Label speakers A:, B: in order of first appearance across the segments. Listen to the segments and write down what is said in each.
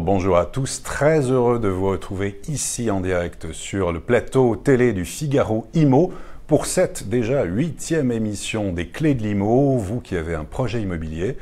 A: Bonjour à tous, très heureux de vous retrouver ici en direct sur le plateau télé du Figaro Immo pour cette déjà 8e émission des Clés de l'Immo, vous qui avez un projet immobilier,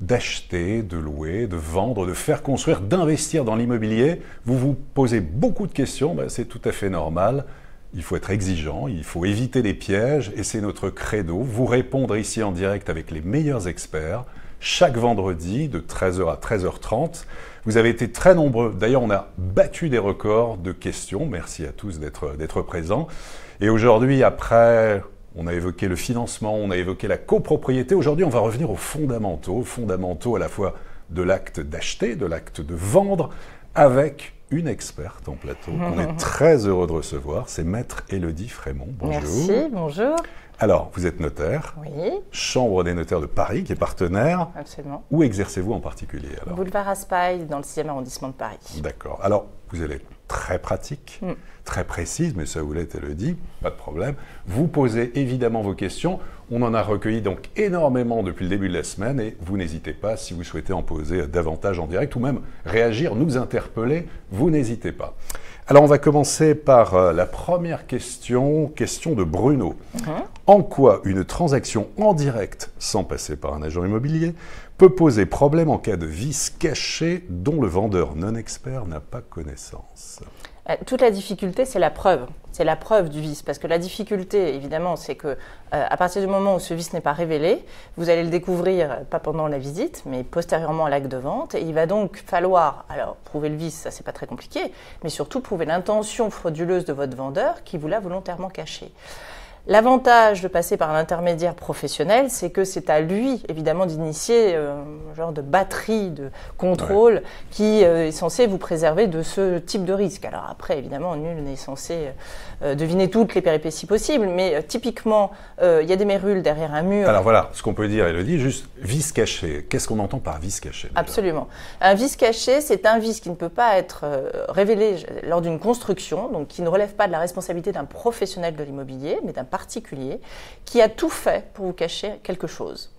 A: d'acheter, de louer, de vendre, de faire construire, d'investir dans l'immobilier. Vous vous posez beaucoup de questions, c'est tout à fait normal. Il faut être exigeant, il faut éviter les pièges et c'est notre credo. Vous répondre ici en direct avec les meilleurs experts. Chaque vendredi de 13h à 13h30. Vous avez été très nombreux. D'ailleurs, on a battu des records de questions. Merci à tous d'être présents. Et aujourd'hui, après, on a évoqué le financement, on a évoqué la copropriété. Aujourd'hui, on va revenir aux fondamentaux à la fois de l'acte d'acheter, de l'acte de vendre, avec une experte en plateau qu'on est très heureux de recevoir. C'est Maître Élodie Frémont. Bonjour.
B: Merci, bonjour.
A: Alors, vous êtes notaire,
B: oui.
A: Chambre des notaires de Paris, qui est partenaire.
B: Absolument.
A: Où exercez-vous en particulier alors?
B: Boulevard Raspail, dans le 6e arrondissement de Paris.
A: D'accord. Alors, vous allez être très pratique, très précise, mais ça vous l'est, Élodie, pas de problème. Vous posez évidemment vos questions. On en a recueilli donc énormément depuis le début de la semaine et vous n'hésitez pas, si vous souhaitez en poser davantage en direct ou même réagir, nous interpeller, vous n'hésitez pas. Alors, on va commencer par la première question de Bruno. En quoi une transaction en direct, sans passer par un agent immobilier, peut poser problème en cas de vice caché dont le vendeur non expert n'a pas connaissance?
B: Toute la difficulté, c'est la preuve. C'est la preuve du vice. Parce que la difficulté, évidemment, c'est que à partir du moment où ce vice n'est pas révélé, vous allez le découvrir, pas pendant la visite, mais postérieurement à l'acte de vente. Et il va donc falloir, alors, prouver le vice, ça, c'est pas très compliqué, mais surtout prouver l'intention frauduleuse de votre vendeur qui vous l'a volontairement caché. L'avantage de passer par un intermédiaire professionnel, c'est que c'est à lui, évidemment, d'initier un genre de batterie de contrôle qui est censé vous préserver de ce type de risque. Alors après, évidemment, nul n'est censé deviner toutes les péripéties possibles, mais typiquement, il y a des mérules derrière un mur.
A: Alors voilà, ce qu'on peut dire, Élodie, juste vice caché. Qu'est-ce qu'on entend par vice caché déjà?
B: Absolument. Un vice caché, c'est un vice qui ne peut pas être révélé lors d'une construction, donc qui ne relève pas de la responsabilité d'un professionnel de l'immobilier, mais d'un particulier qui a tout fait pour vous cacher quelque chose.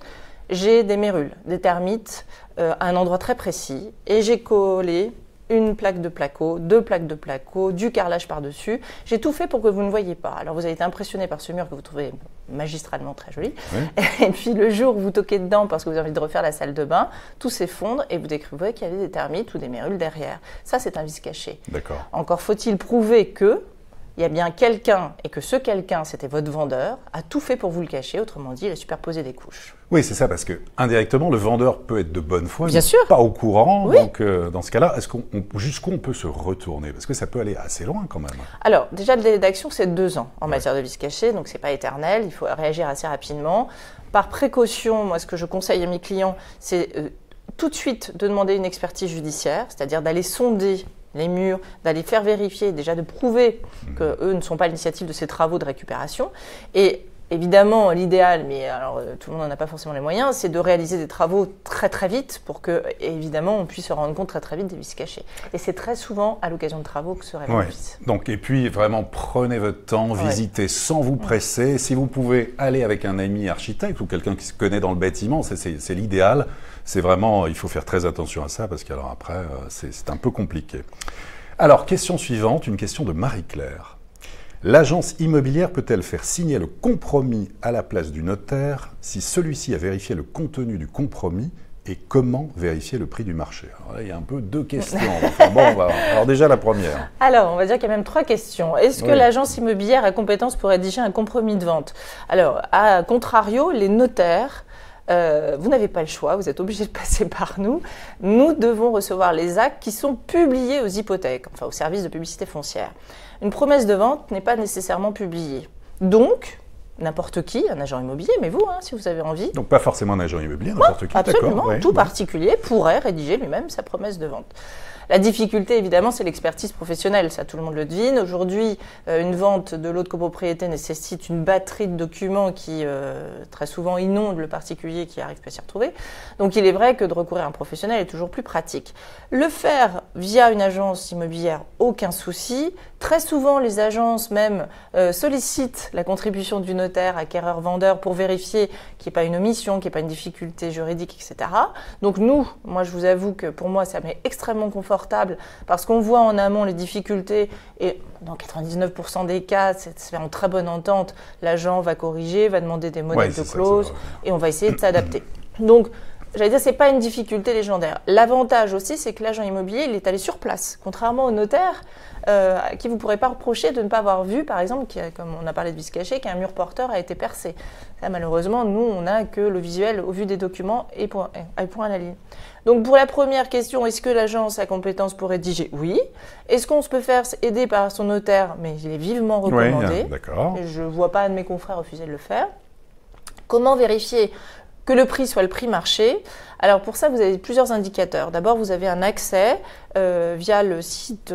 B: J'ai des mérules, des termites à un endroit très précis et j'ai collé une plaque de placo, 2 plaques de placo, du carrelage par-dessus. J'ai tout fait pour que vous ne voyiez pas. Alors vous avez été impressionné par ce mur que vous trouvez magistralement très joli. Oui. Et puis le jour où vous toquez dedans parce que vous avez envie de refaire la salle de bain, tout s'effondre et vous découvrez qu'il y avait des termites ou des mérules derrière. Ça, c'est un vice caché.
A: D'accord.
B: Encore faut-il prouver que il y a bien quelqu'un, et que ce quelqu'un, c'était votre vendeur, a tout fait pour vous le cacher, autrement dit, il a superposé des couches.
A: Oui, c'est ça, parce que indirectement, le vendeur peut être de bonne foi,
B: bien
A: mais
B: sûr,
A: pas au courant.
B: Oui.
A: Donc, dans ce cas-là, jusqu'où on peut se retourner? Parce que ça peut aller assez loin quand même.
B: Alors, déjà, le délai d'action, c'est 2 ans en matière de vice caché, donc c'est pas éternel, il faut réagir assez rapidement. Par précaution, moi, ce que je conseille à mes clients, c'est tout de suite de demander une expertise judiciaire, c'est-à-dire d'aller sonder les murs, d'aller faire vérifier, déjà de prouver qu'eux ne sont pas à l'initiative de ces travaux de récupération. Et évidemment, l'idéal, mais alors tout le monde n'en a pas forcément les moyens, c'est de réaliser des travaux très très vite pour que, évidemment, on puisse se rendre compte très très vite des vices cachés. Et c'est très souvent à l'occasion de travaux que se révèle le vice. Donc,
A: et puis vraiment, prenez votre temps, visitez sans vous presser. Si vous pouvez aller avec un ami architecte ou quelqu'un qui se connaît dans le bâtiment, c'est l'idéal. C'est vraiment, il faut faire très attention à ça parce qu'alors après, c'est un peu compliqué. Alors, question suivante, une question de Marie-Claire. L'agence immobilière peut-elle faire signer le compromis à la place du notaire si celui-ci a vérifié le contenu du compromis et comment vérifier le prix du marché? Alors là, il y a un peu 2 questions. Enfin, bon, alors déjà la première.
B: Alors, on va dire qu'il y a même 3 questions. Est-ce que l'agence immobilière a compétence pour rédiger un compromis de vente? Alors, à contrario, les notaires, vous n'avez pas le choix, vous êtes obligé de passer par nous. Nous devons recevoir les actes qui sont publiés aux hypothèques, enfin au service de publicité foncière. Une promesse de vente n'est pas nécessairement publiée. Donc, n'importe qui, un agent immobilier, mais vous, si vous avez envie.
A: Donc pas forcément un agent immobilier, n'importe qui,
B: absolument,
A: d'accord.
B: tout particulier pourrait rédiger lui-même sa promesse de vente. La difficulté, évidemment, c'est l'expertise professionnelle. Ça, tout le monde le devine. Aujourd'hui, une vente de lot de copropriété nécessite une batterie de documents qui, très souvent, inonde le particulier qui n'arrive pas à s'y retrouver. Donc, il est vrai que de recourir à un professionnel est toujours plus pratique. Le faire via une agence immobilière, aucun souci. Très souvent, les agences même sollicitent la contribution du notaire acquéreur-vendeur pour vérifier qu'il n'y ait pas une omission, qu'il n'y ait pas une difficulté juridique, etc. Donc, moi, je vous avoue que pour moi, ça m'est extrêmement confortable parce qu'on voit en amont les difficultés et dans 99% des cas, ça se fait en très bonne entente. L'agent va corriger, va demander des modèles de clauses et on va essayer de s'adapter. Donc, j'allais dire, c'est pas une difficulté légendaire. L'avantage aussi, c'est que l'agent immobilier, il est allé sur place, contrairement au notaire, à qui vous ne pourrez pas reprocher de ne pas avoir vu, par exemple, comme on a parlé de vice caché, qu'un mur porteur a été percé. Ça, malheureusement, nous, on n'a que le visuel au vu des documents et point à la ligne. Donc, pour la première question, est-ce que l'agence a compétence pour rédiger? Oui. Est-ce qu'on se peut faire aider par son notaire? Mais il est vivement recommandé.
A: Oui, d'accord.
B: Je ne vois pas un de mes confrères refuser de le faire. Comment vérifier que le prix soit le prix marché? Alors pour ça, vous avez plusieurs indicateurs. D'abord, vous avez un accès via le site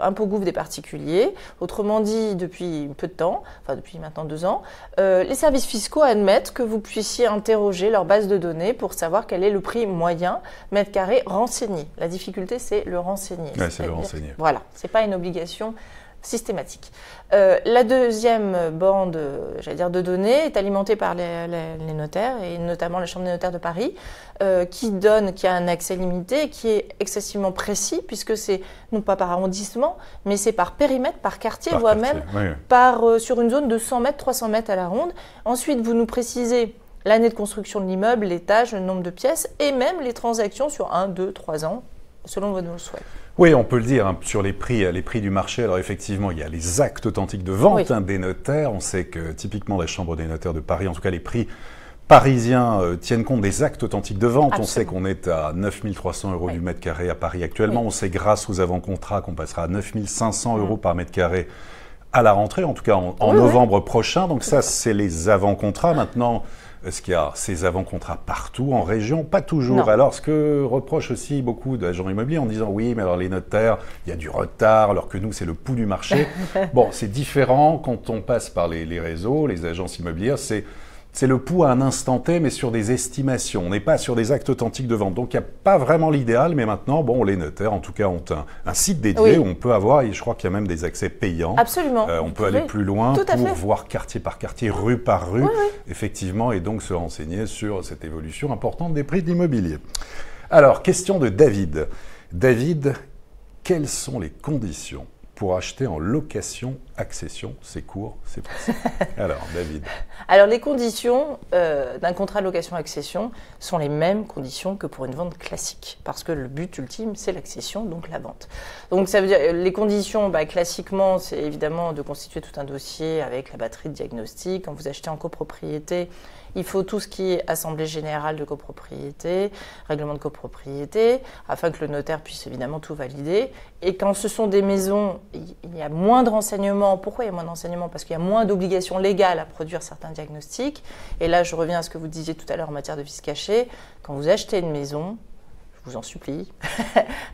B: Impôts-Gouv des particuliers. Autrement dit, depuis peu de temps, enfin depuis maintenant 2 ans, les services fiscaux admettent que vous puissiez interroger leur base de données pour savoir quel est le prix moyen mètre carré renseigné. La difficulté, c'est le renseigner.
A: Ouais, c'est le renseigner.
B: Voilà, ce n'est pas une obligation systématique. La deuxième bande, de données est alimentée par les notaires et notamment la Chambre des notaires de Paris, qui a un accès limité, qui est excessivement précis puisque c'est non pas par arrondissement, mais c'est par périmètre, par quartier, voire même sur une zone de 100 mètres, 300 mètres à la ronde. Ensuite, vous nous précisez l'année de construction de l'immeuble, l'étage, le nombre de pièces et même les transactions sur 1, 2, 3 ans, selon vos souhaits.
A: Oui, on peut le dire, sur les prix du marché. Alors effectivement, il y a les actes authentiques de vente des notaires. On sait que typiquement la Chambre des notaires de Paris, en tout cas les prix parisiens tiennent compte des actes authentiques de vente.
B: Absolument.
A: On sait qu'on est à 9 300 € du mètre carré à Paris actuellement. On sait grâce aux avant-contrats qu'on passera à 9 500 € par mètre carré à la rentrée, en tout cas en novembre prochain. Donc ça, c'est les avant-contrats. Maintenant, est-ce qu'il y a ces avant-contrats partout en région? Pas toujours.
B: Non.
A: Alors, ce que reprochent aussi beaucoup d'agents immobiliers en disant oui, mais alors les notaires, il y a du retard, alors que nous, c'est le pouls du marché. Bon, c'est différent quand on passe par les réseaux, les agences immobilières, c'est le pouls à un instant T, mais sur des estimations. On n'est pas sur des actes authentiques de vente. Donc, il n'y a pas vraiment l'idéal, mais maintenant, les notaires, en tout cas, ont un site dédié où on peut avoir, et je crois qu'il y a même des accès payants.
B: Absolument.
A: On peut aller plus loin pour voir quartier par quartier, rue par rue, effectivement, et donc se renseigner sur cette évolution importante des prix de l'immobilier. Alors, question de David. David, quelles sont les conditions pour acheter en location-accession? C'est court, c'est précis. Alors, David.
B: Alors, les conditions d'un contrat de location-accession sont les mêmes conditions que pour une vente classique, parce que le but ultime, c'est l'accession, donc la vente. Donc, ça veut dire, les conditions, classiquement, c'est évidemment de constituer tout un dossier avec la batterie de diagnostic. Quand vous achetez en copropriété, il faut tout ce qui est assemblée générale de copropriété, règlement de copropriété, afin que le notaire puisse évidemment tout valider. Et quand ce sont des maisons, il y a moins de renseignements. Pourquoi il y a moins de renseignements? Parce qu'il y a moins d'obligations légales à produire certains diagnostics. Et là, je reviens à ce que vous disiez tout à l'heure en matière de vice caché. Quand vous achetez une maison, je vous en supplie,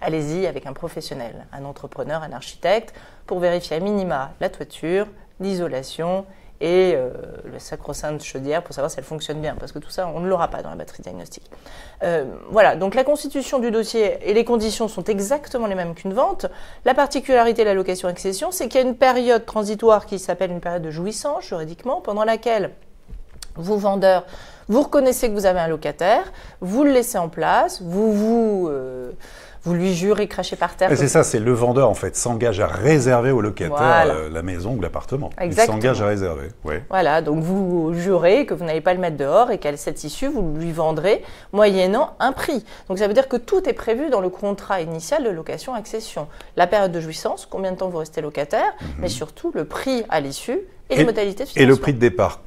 B: allez-y avec un professionnel, un entrepreneur, un architecte, pour vérifier à minima la toiture, l'isolation et le sacro-sainte chaudière pour savoir si elle fonctionne bien, parce que tout ça, on ne l'aura pas dans la batterie diagnostique. Voilà, donc la constitution du dossier et les conditions sont exactement les mêmes qu'une vente. La particularité de la location-accession, c'est qu'il y a une période transitoire qui s'appelle une période de jouissance juridiquement, pendant laquelle vous, vendeurs, vous reconnaissez que vous avez un locataire, vous le laissez en place, vous lui jurez, crachez par terre.
A: C'est ça, c'est le vendeur en fait s'engage à réserver au locataire la maison ou l'appartement.
B: Exactement.
A: Il s'engage à réserver. Ouais.
B: Voilà, donc vous jurez que vous n'allez pas le mettre dehors et qu'à cette issue, vous lui vendrez moyennant un prix. Donc ça veut dire que tout est prévu dans le contrat initial de location-accession. La période de jouissance, combien de temps vous restez locataire, mais surtout le prix à l'issue. et les modalités de financement.
A: Et le prix de départ,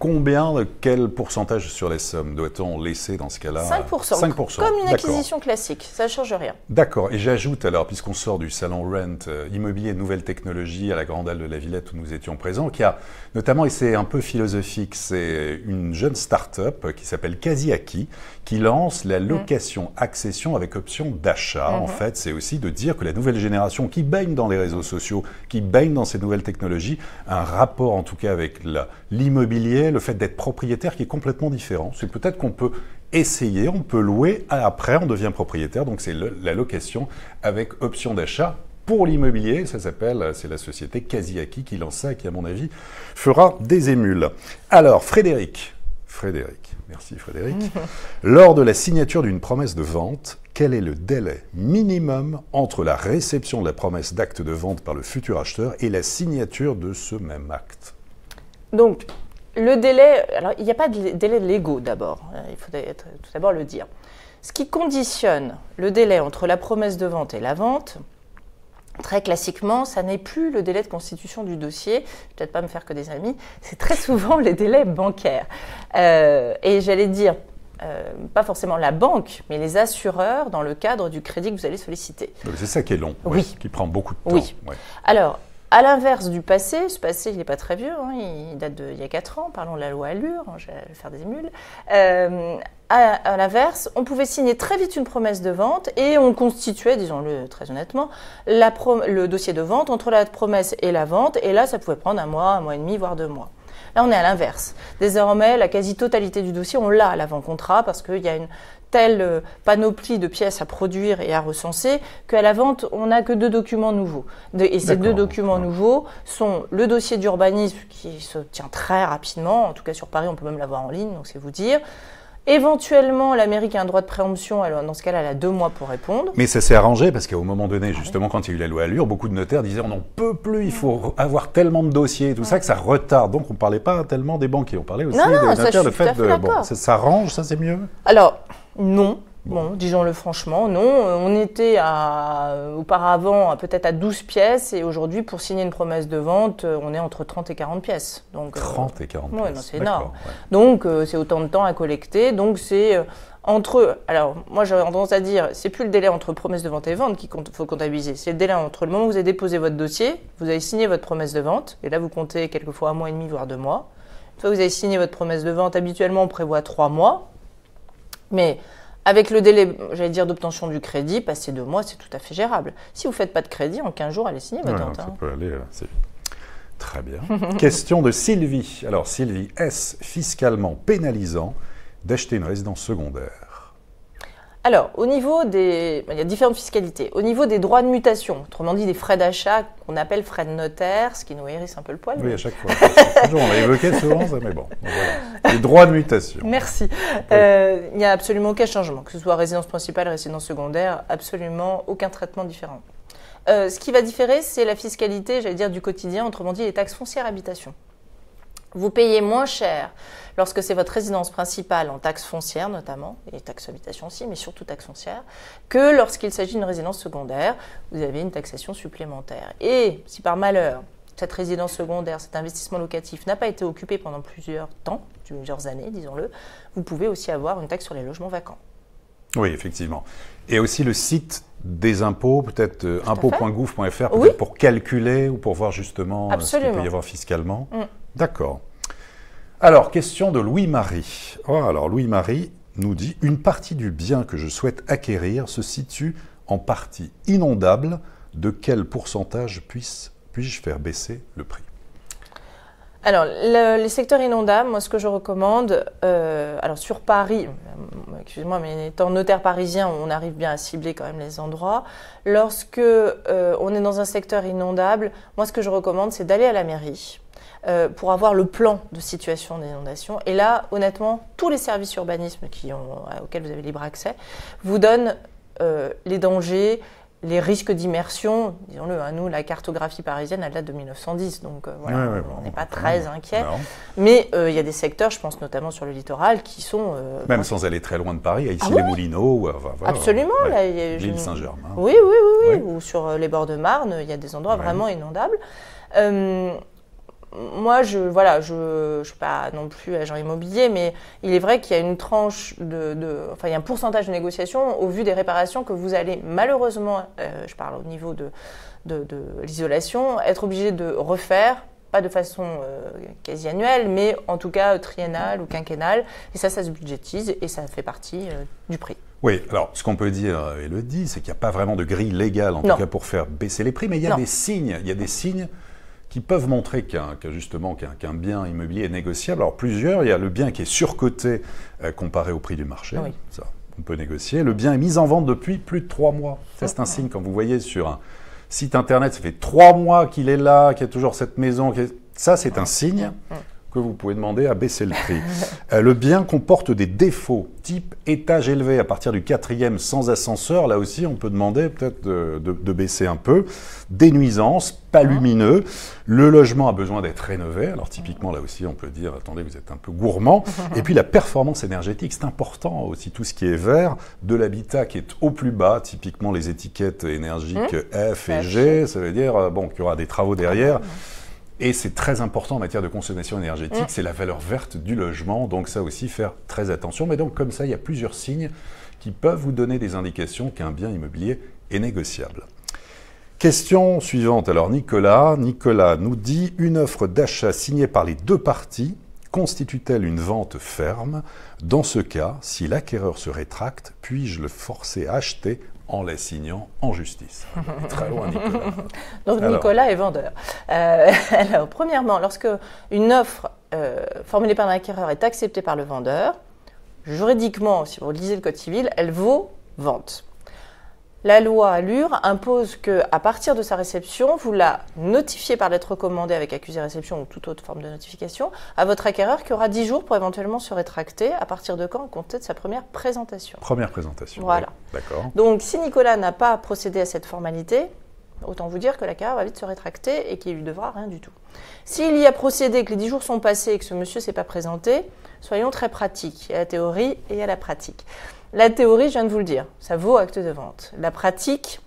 A: quel pourcentage sur les sommes doit-on laisser dans ce cas-là?
B: 5%. 5%. Comme une acquisition classique, ça ne change rien.
A: D'accord. Et j'ajoute alors, puisqu'on sort du salon Rent, immobilier et nouvelles technologies à la Grande Halle de la Villette où nous étions présents, qui a notamment, et c'est un peu philosophique, c'est une jeune start-up qui s'appelle Casiaki, qui lance la location-accession avec option d'achat. En fait, c'est aussi de dire que la nouvelle génération qui baigne dans les réseaux sociaux, qui baigne dans ces nouvelles technologies, a un rapport en tout cas avec l'immobilier, le fait d'être propriétaire qui est complètement différent. C'est peut-être qu'on peut essayer, on peut louer, après on devient propriétaire, donc c'est la location avec option d'achat. Pour l'immobilier, c'est la société Casiaki qui lance ça et qui, à mon avis, fera des émules. Alors, Frédéric, merci Frédéric, lors de la signature d'une promesse de vente, quel est le délai minimum entre la réception de la promesse d'acte de vente par le futur acheteur et la signature de ce même acte?
B: Donc, le délai, alors il n'y a pas de délai légaux d'abord, il faut tout d'abord le dire. Ce qui conditionne le délai entre la promesse de vente et la vente, très classiquement, ça n'est plus le délai de constitution du dossier, je ne vais peut-être pas me faire que des amis, c'est très souvent les délais bancaires. Et j'allais dire, pas forcément la banque, mais les assureurs dans le cadre du crédit que vous allez solliciter.
A: Donc c'est ça qui est long,
B: oui.
A: Qui prend beaucoup de temps.
B: Oui. Ouais. Alors, à l'inverse du passé, ce passé il n'est pas très vieux, il date d'il y a 4 ans, parlons de la loi Allure, je vais faire des émules. À l'inverse, on pouvait signer très vite une promesse de vente et on constituait, disons-le très honnêtement, le dossier de vente entre la promesse et la vente, et là ça pouvait prendre 1 mois et demi, voire 2 mois. Là on est à l'inverse. Désormais, la quasi-totalité du dossier, on l'a à l'avant-contrat parce qu'il y a une telle panoplie de pièces à produire et à recenser qu'à la vente, on n'a que 2 documents nouveaux. Et ces 2 documents nouveaux sont le dossier d'urbanisme qui se tient très rapidement, en tout cas sur Paris, on peut même l'avoir en ligne, donc c'est vous dire. Éventuellement, la mairie qui a un droit de préemption, dans ce cas-là, elle a 2 mois pour répondre.
A: Mais ça s'est arrangé parce qu'au moment donné, justement, quand il y a eu la loi Allure, beaucoup de notaires disaient on n'en peut plus, il faut avoir tellement de dossiers et tout ça que ça retarde. Donc on ne parlait pas tellement des banquiers, on parlait aussi des notaires. Le fait de ça s'arrange, ça c'est mieux.
B: Alors non. Bon, disons-le franchement, non. On était auparavant peut-être à 12 pièces et aujourd'hui, pour signer une promesse de vente, on est entre 30 et 40 pièces. Donc,
A: 30 et 40 pièces.
B: C'est énorme. Ouais. Donc, c'est autant de temps à collecter. Donc, c'est entre... Alors, moi, j'aurais tendance à dire, c'est plus le délai entre promesse de vente et vente qu'il faut comptabiliser. C'est le délai entre le moment où vous avez déposé votre dossier, vous avez signé votre promesse de vente, et là, vous comptez quelquefois 1 mois et demi, voire 2 mois. Une fois que vous avez signé votre promesse de vente, habituellement, on prévoit 3 mois. Mais... avec le délai, j'allais dire, d'obtention du crédit, passer 2 mois, c'est tout à fait gérable. Si vous ne faites pas de crédit, en 15 jours, allez signer votre vente.
A: Ça peut aller assez vite. Très bien. Question de Sylvie. Alors Sylvie, est-ce fiscalement pénalisant d'acheter une résidence secondaire?
B: Alors, au niveau des... Il y a différentes fiscalités. Au niveau des droits de mutation, autrement dit des frais d'achat qu'on appelle frais de notaire, ce qui nous hérisse un peu le poil.
A: Oui, à chaque fois. Toujours, on l'a évoqué souvent, ça, mais bon. Voilà. Les droits de mutation.
B: Merci. Il n'y a absolument aucun changement, que ce soit résidence principale, résidence secondaire, absolument aucun traitement différent. Ce qui va différer, c'est la fiscalité, j'allais dire, du quotidien, autrement dit les taxes foncières habitation. Vous payez moins cher lorsque c'est votre résidence principale en taxes foncières notamment, et taxes habitation aussi, mais surtout taxes foncières, que lorsqu'il s'agit d'une résidence secondaire, vous avez une taxation supplémentaire. Et si par malheur, cette résidence secondaire, cet investissement locatif n'a pas été occupé pendant plusieurs années, disons-le, vous pouvez aussi avoir une taxe sur les logements vacants.
A: Oui, effectivement. Et aussi le site des impôts, peut-être impôts.gouv.fr, pour calculer ou pour voir justement ce qu'il peut y avoir fiscalement. D'accord. Alors, question de Louis-Marie. Alors, Louis-Marie nous dit « Une partie du bien que je souhaite acquérir se situe en partie inondable. De quel pourcentage puis-je faire baisser le prix ?»
B: Alors, les secteurs inondables, moi, ce que je recommande, alors sur Paris, excusez-moi, mais étant notaire parisien, on arrive bien à cibler quand même les endroits. Lorsque on est dans un secteur inondable, moi, ce que je recommande, c'est d'aller à la mairie pour avoir le plan de situation d'inondation. Et là, honnêtement, tous les services urbanisme auxquels vous avez libre accès vous donnent les dangers, les risques d'immersion. Disons-le, nous, la cartographie parisienne, elle date de 1910, donc voilà, on n'est pas très inquiet. Mais il y a des secteurs, je pense notamment sur le littoral, qui sont...
A: Même sans aller très loin de Paris, ici les Moulineaux. Voilà,
B: absolument.
A: L'île Saint-Germain.
B: Oui. moi, je ne suis pas non plus agent immobilier, mais il est vrai qu'il y a une tranche enfin, il y a un pourcentage de négociation au vu des réparations que vous allez malheureusement, je parle au niveau de l'isolation, être obligé de refaire, pas de façon quasi annuelle, mais en tout cas triennale ou quinquennale. Et ça se budgétise et ça fait partie du prix.
A: Oui, alors ce qu'on peut dire, Élodie, c'est qu'il n'y a pas vraiment de grille légale, en tout cas pour faire baisser les prix, mais il y a des signes. Il y a des signes qui peuvent montrer qu'un bien immobilier est négociable. Alors plusieurs, il y a le bien qui est surcoté comparé au prix du marché, ça on peut négocier. Le bien est mis en vente depuis plus de 3 mois. Ça c'est un signe, quand vous voyez sur un site internet, ça fait 3 mois qu'il est là, qu'il y a toujours cette maison, ça c'est un signe que vous pouvez demander à baisser le prix. Le bien comporte des défauts, type étage élevé à partir du 4e sans ascenseur. Là aussi, on peut demander peut-être de baisser un peu. Des nuisances, pas lumineux. Le logement a besoin d'être rénové. Alors typiquement, là aussi, on peut dire, attendez, vous êtes un peu gourmand. Et puis la performance énergétique, c'est important aussi. Tout ce qui est vert, de l'habitat qui est au plus bas, typiquement les étiquettes énergiques F et G, ça veut dire qu'il y aura des travaux derrière. Et c'est très important en matière de consommation énergétique, c'est la valeur verte du logement, donc ça aussi, faire très attention. Mais donc comme ça, il y a plusieurs signes qui peuvent vous donner des indications qu'un bien immobilier est négociable. Question suivante, alors Nicolas nous dit « Une offre d'achat signée par les 2 parties constitue-t-elle une vente ferme? Dans ce cas, si l'acquéreur se rétracte, puis-je le forcer à acheter en la signant en justice ?» Très loin, Nicolas.
B: Donc Nicolas est vendeur. Alors, premièrement, lorsque une offre formulée par l'acquéreur est acceptée par le vendeur, juridiquement, si vous lisez le Code civil, elle vaut vente. La loi Allure impose qu'à partir de sa réception, vous la notifiez par lettre recommandée avec accusé-réception ou toute autre forme de notification à votre acquéreur qui aura 10 jours pour éventuellement se rétracter à partir de quand? À compter de sa première présentation.
A: Première présentation.
B: Voilà.
A: Oui. D'accord.
B: Donc si Nicolas n'a pas procédé à cette formalité, autant vous dire que l'acquéreur va vite se rétracter et qu'il lui devra rien du tout. S'il y a procédé, que les 10 jours sont passés et que ce monsieur ne s'est pas présenté, soyons très pratiques. Il y a la théorie et il y a la pratique. La théorie, je viens de vous le dire, ça vaut acte de vente. La pratique,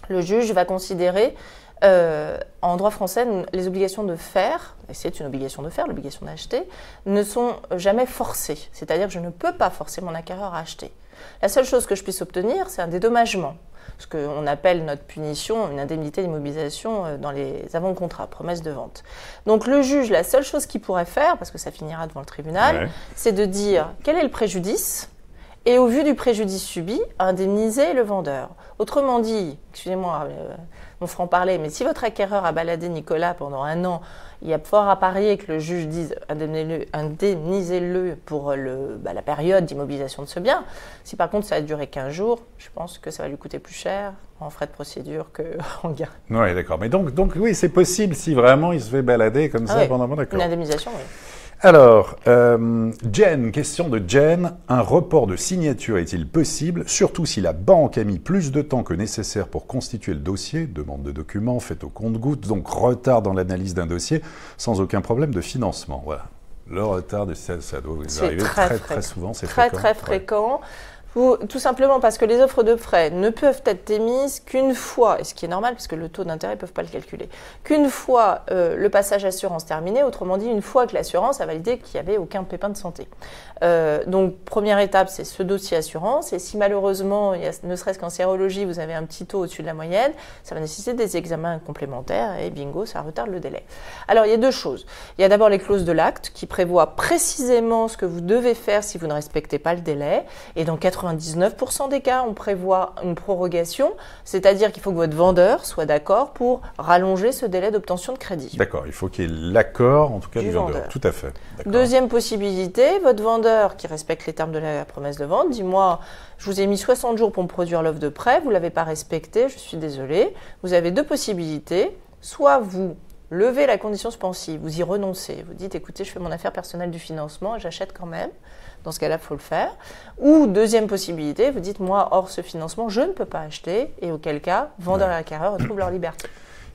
B: le juge va considérer, en droit français, les obligations de faire, et c'est une obligation de faire, l'obligation d'acheter, ne sont jamais forcées. C'est-à-dire que je ne peux pas forcer mon acquéreur à acheter. La seule chose que je puisse obtenir, c'est un dédommagement. Ce qu'on appelle notre punition, une indemnité d'immobilisation dans les avant-contrats, promesses de vente. Donc le juge, la seule chose qu'il pourrait faire, parce que ça finira devant le tribunal, c'est de dire quel est le préjudice, et au vu du préjudice subi, indemniser le vendeur. Autrement dit, excusez-moi mon franc-parler, mais si votre acquéreur a baladé Nicolas pendant 1 an, il y a fort à parier que le juge dise indemnisez-le pour la période d'immobilisation de ce bien. Si par contre ça a duré 15 jours, je pense que ça va lui coûter plus cher en frais de procédure qu'en gain.
A: Oui, d'accord. Mais donc oui, c'est possible si vraiment il se fait balader comme ça pendant un mois, d'accord.
B: Une indemnisation, oui.
A: Alors, question de Jen. Un report de signature est-il possible, surtout si la banque a mis plus de temps que nécessaire pour constituer le dossier, demande de documents faite au compte-gouttes, donc retard dans l'analyse d'un dossier, sans aucun problème de financement. Voilà. Le retard, ça doit vous arriver très souvent, c'est fréquent. Très fréquent.
B: Tout simplement parce que les offres de prêt ne peuvent être émises qu'une fois, et ce qui est normal parce que le taux d'intérêt, ils ne peuvent pas le calculer, qu'une fois le passage assurance terminé, autrement dit une fois que l'assurance a validé qu'il n'y avait aucun pépin de santé. Donc première étape, c'est ce dossier assurance, et si malheureusement, ne serait-ce qu'en sérologie, vous avez un petit taux au-dessus de la moyenne, ça va nécessiter des examens complémentaires, et bingo, ça retarde le délai. Alors il y a 2 choses. Il y a d'abord les clauses de l'acte qui prévoient précisément ce que vous devez faire si vous ne respectez pas le délai, et dans 99% des cas, on prévoit une prorogation, c'est-à-dire qu'il faut que votre vendeur soit d'accord pour rallonger ce délai d'obtention de crédit.
A: D'accord, il faut qu'il y ait l'accord, en tout cas, du vendeur. Tout à fait.
B: Deuxième possibilité, votre vendeur qui respecte les termes de la promesse de vente dit « Moi, je vous ai mis 60 jours pour me produire l'offre de prêt, vous ne l'avez pas respecté, je suis désolé. » Vous avez 2 possibilités, soit vous levez la condition suspensive, vous y renoncez, vous dites « Écoutez, je fais mon affaire personnelle du financement et j'achète quand même. » Dans ce cas-là, il faut le faire. Ou deuxième possibilité, vous dites, moi, hors ce financement, je ne peux pas acheter. Et auquel cas, vendeur et acquéreur retrouvent leur liberté.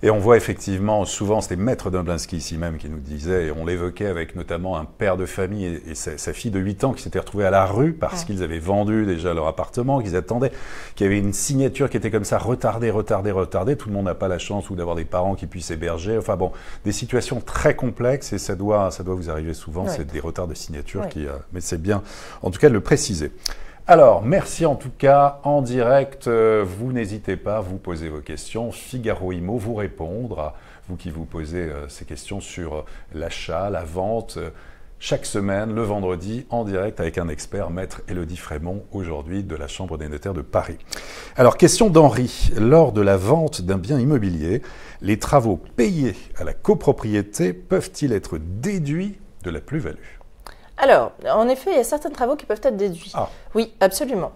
A: Et on voit effectivement, souvent, c'était Maître Domblinski ici même qui nous disait, et on l'évoquait avec notamment un père de famille et sa fille de 8 ans qui s'était retrouvée à la rue parce qu'ils avaient vendu déjà leur appartement, qu'ils attendaient, qu'il y avait une signature qui était comme ça, retardée. Tout le monde n'a pas la chance ou d'avoir des parents qui puissent héberger. Enfin bon, des situations très complexes et ça doit vous arriver souvent, c'est des retards de signature mais c'est bien, en tout cas, de le préciser. Alors, merci en tout cas, en direct, vous n'hésitez pas, vous posez vos questions, Figaro Immo vous répondre, vous qui vous posez ces questions sur l'achat, la vente, chaque semaine, le vendredi, en direct avec un expert, Maître Élodie Frémont, aujourd'hui de la Chambre des notaires de Paris. Alors, question d'Henri, lors de la vente d'un bien immobilier, les travaux payés à la copropriété peuvent-ils être déduits de la plus-value ?
B: Alors, en effet, il y a certains travaux qui peuvent être déduits.
A: Ah.
B: Oui, absolument.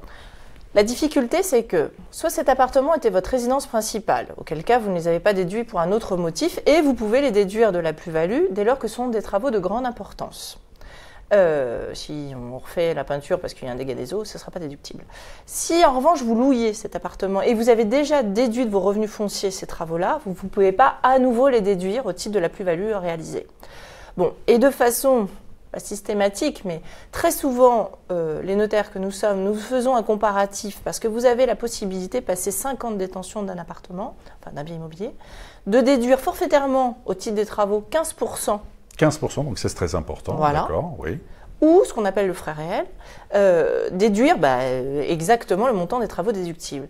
B: La difficulté, c'est que soit cet appartement était votre résidence principale, auquel cas vous ne les avez pas déduits pour un autre motif, et vous pouvez les déduire de la plus-value dès lors que ce sont des travaux de grande importance. Si on refait la peinture parce qu'il y a un dégât des eaux, ce ne sera pas déductible. Si en revanche vous louiez cet appartement et vous avez déjà déduit de vos revenus fonciers ces travaux-là, vous ne pouvez pas à nouveau les déduire au titre de la plus-value réalisée. Bon, et de façon pas systématique, mais très souvent, les notaires que nous sommes, nous faisons un comparatif parce que vous avez la possibilité, passer 5 ans de détention d'un appartement, enfin d'un bien immobilier, de déduire forfaitairement au titre des travaux 15%.
A: 15%, donc c'est très important,
B: voilà.
A: D'accord, oui.
B: Ou ce qu'on appelle le frais réel, déduire exactement le montant des travaux déductibles.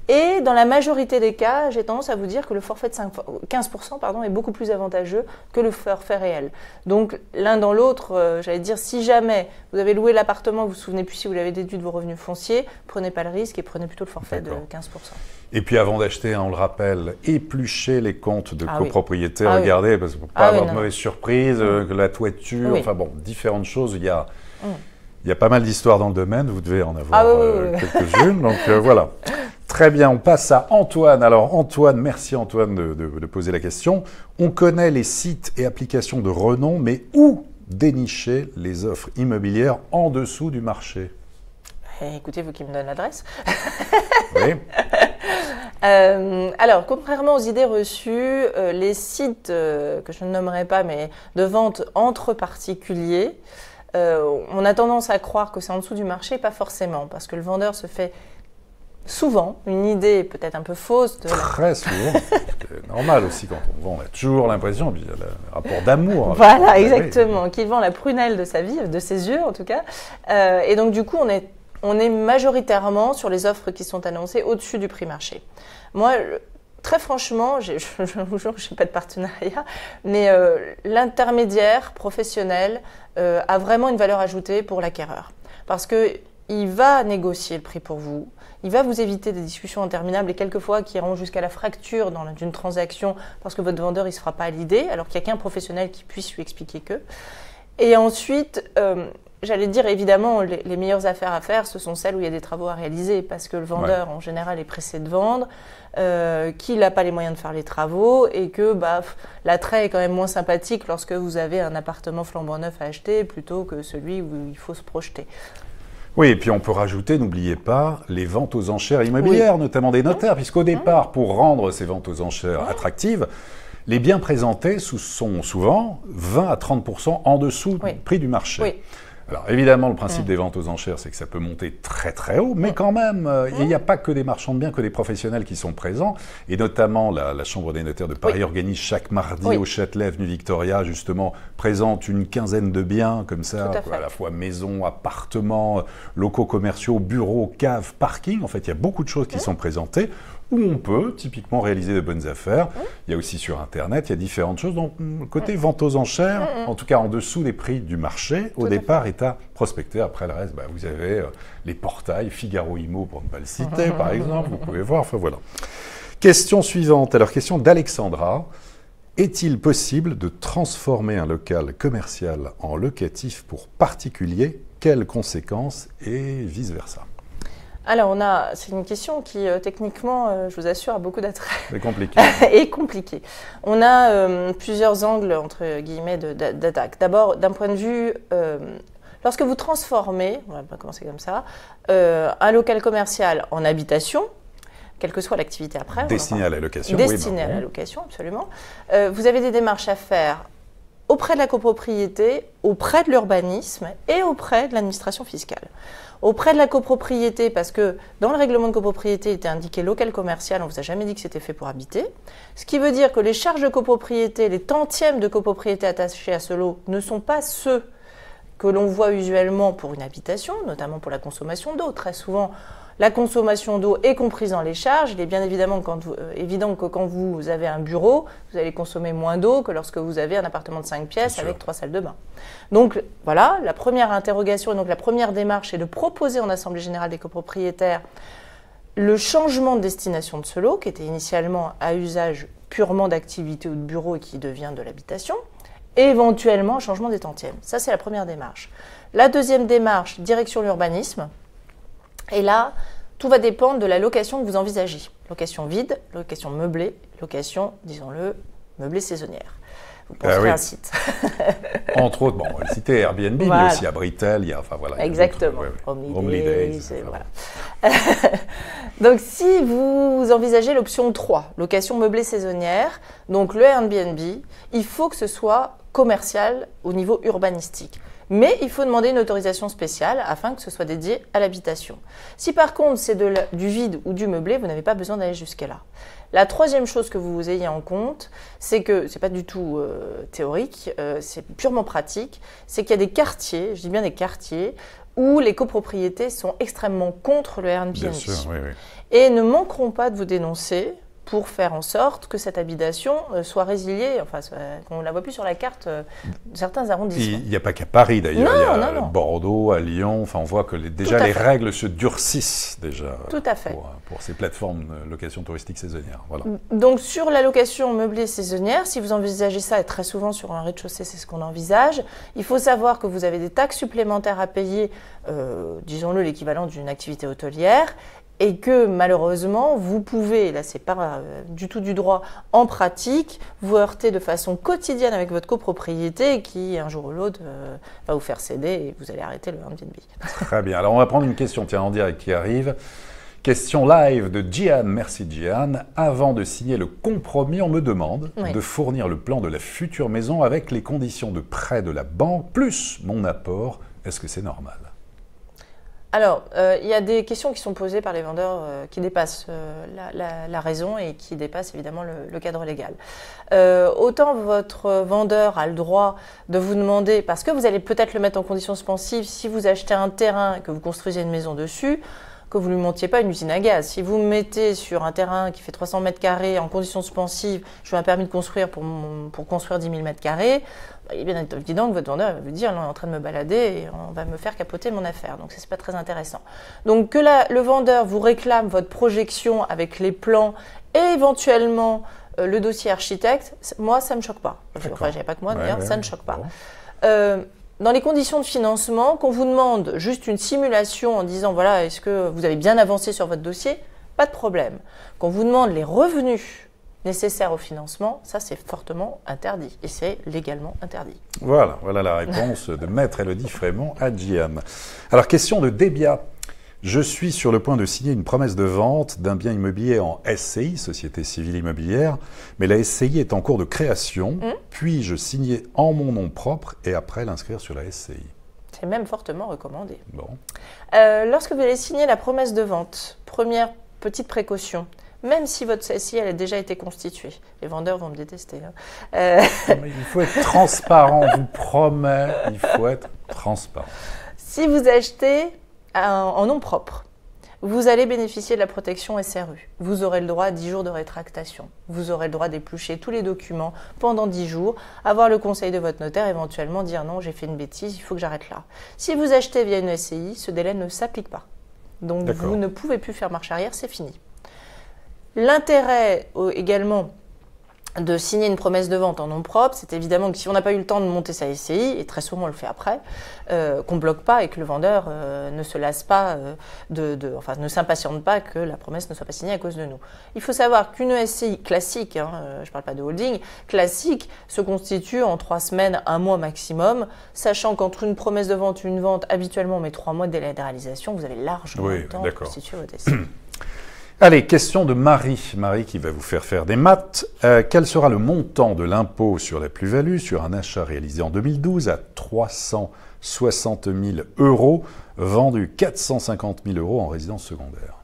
B: Et dans la majorité des cas, j'ai tendance à vous dire que le forfait de 15% est beaucoup plus avantageux que le forfait réel. Donc l'un dans l'autre, j'allais dire, si jamais vous avez loué l'appartement, vous ne vous souvenez plus si vous l'avez déduit de vos revenus fonciers, prenez pas le risque et prenez plutôt le forfait de 15%.
A: Et puis avant d'acheter, on le rappelle, épluchez les comptes de copropriété,
B: oui.
A: regardez, parce que pour ne pas avoir de mauvaises surprises, la toiture, enfin bon, différentes choses, il y a pas mal d'histoires dans le domaine, vous devez en avoir quelques-unes, donc voilà. Très bien, on passe à Antoine. Alors Antoine, merci Antoine de poser la question. On connaît les sites et applications de renom, mais où dénicher les offres immobilières en dessous du marché ?
B: Écoutez, vous qui me donnez l'adresse.
A: Oui.
B: Alors, contrairement aux idées reçues, les sites que je ne nommerai pas, mais de vente entre particuliers, on a tendance à croire que c'est en dessous du marché, pas forcément, parce que le vendeur se fait souvent une idée peut-être un peu fausse.
A: Très souvent. C'est normal aussi quand on vend. On a toujours l'impression, puis il y a le rapport d'amour.
B: Voilà, exactement. Qu'il vend la prunelle de sa vie, de ses yeux en tout cas. Et donc du coup, on est majoritairement sur les offres qui sont annoncées au-dessus du prix marché. Moi, très franchement, je vous jure, je n'ai pas de partenariat, mais l'intermédiaire professionnel a vraiment une valeur ajoutée pour l'acquéreur. Parce qu'il va négocier le prix pour vous. Il va vous éviter des discussions interminables et quelquefois qui iront jusqu'à la fracture d'une transaction parce que votre vendeur ne se fera pas à l'idée, alors qu'il n'y a qu'un professionnel qui puisse lui expliquer que. Et ensuite, j'allais dire évidemment, les meilleures affaires à faire, ce sont celles où il y a des travaux à réaliser parce que le vendeur en général est pressé de vendre, qu'il n'a pas les moyens de faire les travaux et que l'attrait est quand même moins sympathique lorsque vous avez un appartement flambant neuf à acheter plutôt que celui où il faut se projeter.
A: Oui, et puis on peut rajouter, n'oubliez pas, les ventes aux enchères immobilières, notamment des notaires, puisqu'au départ, pour rendre ces ventes aux enchères attractives, les biens présentés sont souvent 20 à 30% en dessous du prix du marché. Oui. Alors évidemment, le principe des ventes aux enchères, c'est que ça peut monter très très haut, mais quand même, il n'y a pas que des marchands de biens, que des professionnels qui sont présents, et notamment la Chambre des notaires de Paris organise chaque mardi au Châtelet, avenue Victoria, justement, présente une quinzaine de biens comme ça, à la fois maisons, appartements, locaux commerciaux, bureaux, caves, parking, en fait, il y a beaucoup de choses qui sont présentées, où on peut typiquement réaliser de bonnes affaires. Il y a aussi sur Internet, il y a différentes choses. Donc, côté vente aux enchères, en tout cas en dessous des prix du marché, au départ, est à prospecter. Après le reste, vous avez les portails, Figaro Immo pour ne pas le citer, par exemple, vous pouvez voir. Enfin voilà. Question suivante. Alors, question d'Alexandra. Est-il possible de transformer un local commercial en locatif pour particuliers? Quelles conséquences et vice-versa?
B: Alors, c'est une question qui, techniquement, je vous assure, a beaucoup d'attrait.
A: C'est compliqué.
B: Et compliqué. On a plusieurs angles, entre guillemets, d'attaque. D'abord, d'un point de vue, lorsque vous transformez, on va pas commencer comme ça, un local commercial en habitation, quelle que soit l'activité après.
A: Destinée à la location.
B: Destinée à la location, absolument. Vous avez des démarches à faire auprès de la copropriété, auprès de l'urbanisme et auprès de l'administration fiscale. Auprès de la copropriété, parce que dans le règlement de copropriété, il était indiqué local commercial, on ne vous a jamais dit que c'était fait pour habiter. Ce qui veut dire que les charges de copropriété, les tantièmes de copropriété attachés à ce lot ne sont pas ceux que l'on voit usuellement pour une habitation, notamment pour la consommation d'eau. Très souvent, la consommation d'eau est comprise dans les charges. Il est bien évident que quand vous avez un bureau, vous allez consommer moins d'eau que lorsque vous avez un appartement de 5 pièces avec 3 salles de bain. Donc voilà, la première interrogation et donc la première démarche est de proposer en Assemblée générale des copropriétaires le changement de destination de ce lot, qui était initialement à usage purement d'activité ou de bureau et qui devient de l'habitation, et éventuellement un changement des tantièmes. Ça, c'est la première démarche. La deuxième démarche, direction l'urbanisme. Et là, tout va dépendre de la location que vous envisagez. Location vide, location meublée, location, disons-le, meublée saisonnière. Vous penserez un site.
A: Entre autres, on va le citer, Airbnb, mais aussi Abritel,
B: exactement. Holidays, voilà. Donc, si vous envisagez l'option 3, location meublée saisonnière, donc le Airbnb, il faut que ce soit commercial au niveau urbanistique. Mais il faut demander une autorisation spéciale afin que ce soit dédié à l'habitation. Si par contre c'est du vide ou du meublé, vous n'avez pas besoin d'aller jusque-là. La troisième chose que vous ayez en compte, c'est que, c'est pas du tout théorique, c'est purement pratique, c'est qu'il y a des quartiers, je dis bien des quartiers, où les copropriétés sont extrêmement contre le Airbnb.
A: Bien sûr, oui.
B: Et ne manqueront pas de vous dénoncer pour faire en sorte que cette habitation soit résiliée, enfin qu'on ne la voit plus sur la carte certains arrondissements.
A: Il n'y a pas qu'à Paris d'ailleurs, il y a
B: non.
A: Bordeaux, à Lyon, enfin on voit que déjà les règles se durcissent déjà.
B: Tout à fait.
A: Pour ces plateformes de location touristique saisonnière. Voilà.
B: Donc sur la location meublée saisonnière, si vous envisagez ça, et très souvent sur un rez-de-chaussée c'est ce qu'on envisage, il faut savoir que vous avez des taxes supplémentaires à payer, disons-le l'équivalent d'une activité hôtelière, et que malheureusement, vous pouvez, là c'est pas du tout du droit, en pratique, vous heurter de façon quotidienne avec votre copropriété qui, un jour ou l'autre, va vous faire céder et vous allez arrêter le Airbnb.
A: Très bien. Alors on va prendre une question, en direct qui arrive. Question live de Gian. Merci Gian. Avant de signer le compromis, on me demande de fournir le plan de la future maison avec les conditions de prêt de la banque, plus mon apport. Est-ce que c'est normal ?
B: Alors, il y a des questions qui sont posées par les vendeurs qui dépassent la raison et qui dépassent évidemment le cadre légal. Autant votre vendeur a le droit de vous demander, parce que vous allez peut-être le mettre en condition suspensive, si vous achetez un terrain et que vous construisez une maison dessus, que vous ne lui montiez pas une usine à gaz. Si vous mettez sur un terrain qui fait 300 mètres carrés en conditions suspensives, je veux un permis de construire pour construire 10 000 mètres carrés, il est bien évident que votre vendeur va vous dire, là, on est en train de me balader et on va me faire capoter mon affaire. Donc, ce n'est pas très intéressant. Donc, que le vendeur vous réclame votre projection avec les plans et éventuellement le dossier architecte, moi, ça ne me choque pas. Enfin, il n'y a pas que moi, d'ailleurs, ça ne choque pas. Dans les conditions de financement, qu'on vous demande juste une simulation en disant, voilà, est-ce que vous avez bien avancé sur votre dossier ? Pas de problème. Qu'on vous demande les revenus nécessaires au financement, ça c'est fortement interdit et c'est légalement interdit.
A: Voilà la réponse de Maître Élodie Frémont à Gian. Alors question de Débia. Je suis sur le point de signer une promesse de vente d'un bien immobilier en SCI, Société Civile Immobilière, mais la SCI est en cours de création. Puis-je signer en mon nom propre et après l'inscrire sur la SCI ?
B: C'est même fortement recommandé.
A: Bon.
B: Lorsque vous allez signer la promesse de vente, première petite précaution, même si votre SCI elle a déjà été constituée, les vendeurs vont me détester.
A: Il faut être transparent, on vous promet, il faut être transparent.
B: Si vous achetez en nom propre, vous allez bénéficier de la protection SRU. Vous aurez le droit à 10 jours de rétractation. Vous aurez le droit d'éplucher tous les documents pendant 10 jours, avoir le conseil de votre notaire, éventuellement dire non, j'ai fait une bêtise, il faut que j'arrête là. Si vous achetez via une SCI, ce délai ne s'applique pas. Donc vous ne pouvez plus faire marche arrière, c'est fini. L'intérêt également de signer une promesse de vente en nom propre, c'est évidemment que si on n'a pas eu le temps de monter sa SCI, et très souvent on le fait après, qu'on ne bloque pas et que le vendeur ne se lasse pas, ne s'impatiente pas que la promesse ne soit pas signée à cause de nous. Il faut savoir qu'une SCI classique, je ne parle pas de holding, classique se constitue en 3 semaines, 1 mois maximum, sachant qu'entre une promesse de vente et une vente, habituellement on met 3 mois de délai de réalisation, vous avez largement le temps de constituer votre SCI.
A: Allez, question de Marie. Marie qui va vous faire des maths. Quel sera le montant de l'impôt sur la plus-value sur un achat réalisé en 2012 à 360 000 €, vendu 450 000 € en résidence secondaire?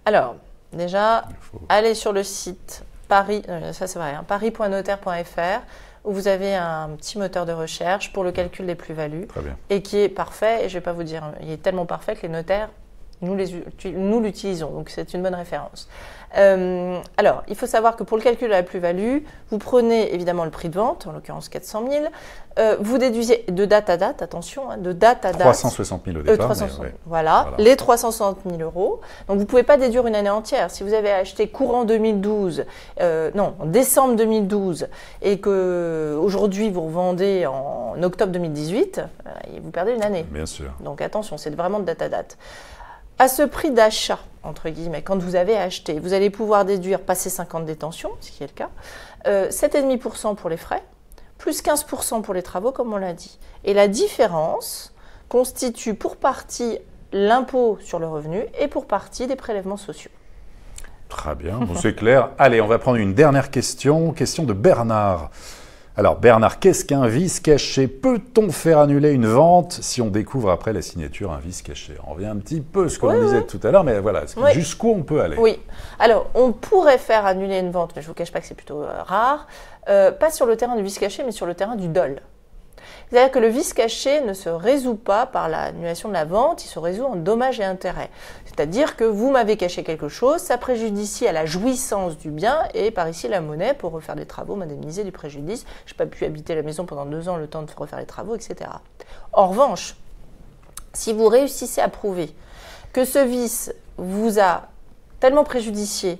B: Alors, déjà, allez sur le site Paris, ça c'est vrai, hein, paris.notaire.fr, où vous avez un petit moteur de recherche pour le calcul des plus-values et qui est parfait. Et je ne vais pas vous dire, il est tellement parfait que les notaires, nous l'utilisons, donc c'est une bonne référence. Alors, il faut savoir que pour le calcul de la plus-value, vous prenez évidemment le prix de vente, en l'occurrence 400 000, vous déduisez de date à date, attention, hein, de date à date.
A: 360 000 au départ.
B: 360 000, voilà, les 360 000 €. Donc, vous ne pouvez pas déduire une année entière. Si vous avez acheté courant 2012, non, en décembre 2012, et qu'aujourd'hui vous revendez en octobre 2018, vous perdez une année.
A: Bien sûr. Donc,
B: attention, c'est vraiment de date à date. À ce prix d'achat, entre guillemets, quand vous avez acheté, vous allez pouvoir déduire, passer 5 ans de détention, ce qui est le cas, 7,5% pour les frais, plus 15% pour les travaux, comme on l'a dit. Et la différence constitue pour partie l'impôt sur le revenu et pour partie des prélèvements sociaux.
A: Très bien, bon, c'est clair. Allez, on va prendre une dernière question, question de Bernard. Alors Bernard, qu'est-ce qu'un vice caché? Peut-on faire annuler une vente si on découvre après la signature un vice caché? On revient un petit peu à ce que l'on disait tout à l'heure, mais voilà, jusqu'où on peut aller?
B: Oui, alors on pourrait faire annuler une vente, mais je ne vous cache pas que c'est plutôt rare, pas sur le terrain du vice caché, mais sur le terrain du dol. C'est-à-dire que le vice caché ne se résout pas par l'annulation de la vente, il se résout en dommages et intérêts. C'est-à-dire que vous m'avez caché quelque chose, ça préjudicie à la jouissance du bien et par ici la monnaie pour refaire des travaux, m'indemniser du préjudice. Je n'ai pas pu habiter la maison pendant 2 ans, le temps de refaire les travaux, etc. En revanche, si vous réussissez à prouver que ce vice vous a tellement préjudicié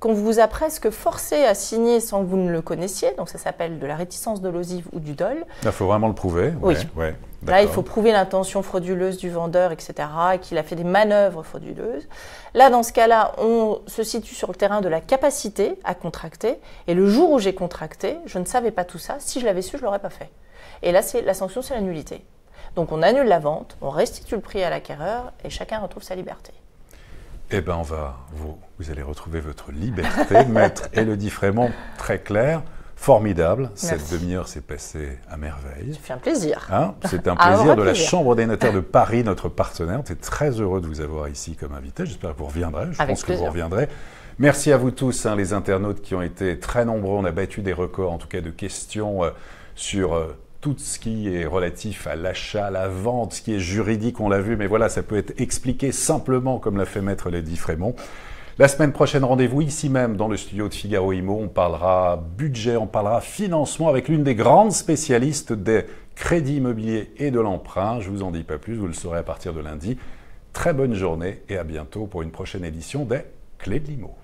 B: qu'on vous a presque forcé à signer sans que vous ne le connaissiez, donc ça s'appelle de la réticence dolosive ou du dol.
A: Il faut vraiment le prouver.
B: Oui. Là, il faut prouver l'intention frauduleuse du vendeur, etc., et qu'il a fait des manœuvres frauduleuses. Là, dans ce cas-là, on se situe sur le terrain de la capacité à contracter. Et le jour où j'ai contracté, je ne savais pas tout ça. Si je l'avais su, je ne l'aurais pas fait. Et là, la sanction, c'est la nullité. Donc, on annule la vente, on restitue le prix à l'acquéreur et chacun retrouve sa liberté.
A: Eh bien, vous allez retrouver votre liberté, maître Élodie Frémont, très clair, formidable.
B: Merci.
A: Cette demi-heure s'est passée à merveille.
B: Ça fait un plaisir.
A: Hein, c'est un plaisir de la Chambre des notaires de Paris, notre partenaire. On est très heureux de vous avoir ici comme invité. J'espère que vous reviendrez. Je pense que vous reviendrez. Merci à vous tous, hein, les internautes qui ont été très nombreux. On a battu des records, en tout cas, de questions sur tout ce qui est relatif à l'achat, à la vente, ce qui est juridique, on l'a vu, mais voilà, ça peut être expliqué simplement comme l'a fait maître Élodie Frémont. La semaine prochaine, rendez-vous ici même dans le studio de Figaro Immo. On parlera budget, on parlera financement avec l'une des grandes spécialistes des crédits immobiliers et de l'emprunt. Je ne vous en dis pas plus, vous le saurez à partir de lundi. Très bonne journée et à bientôt pour une prochaine édition des Clés de l'Immo.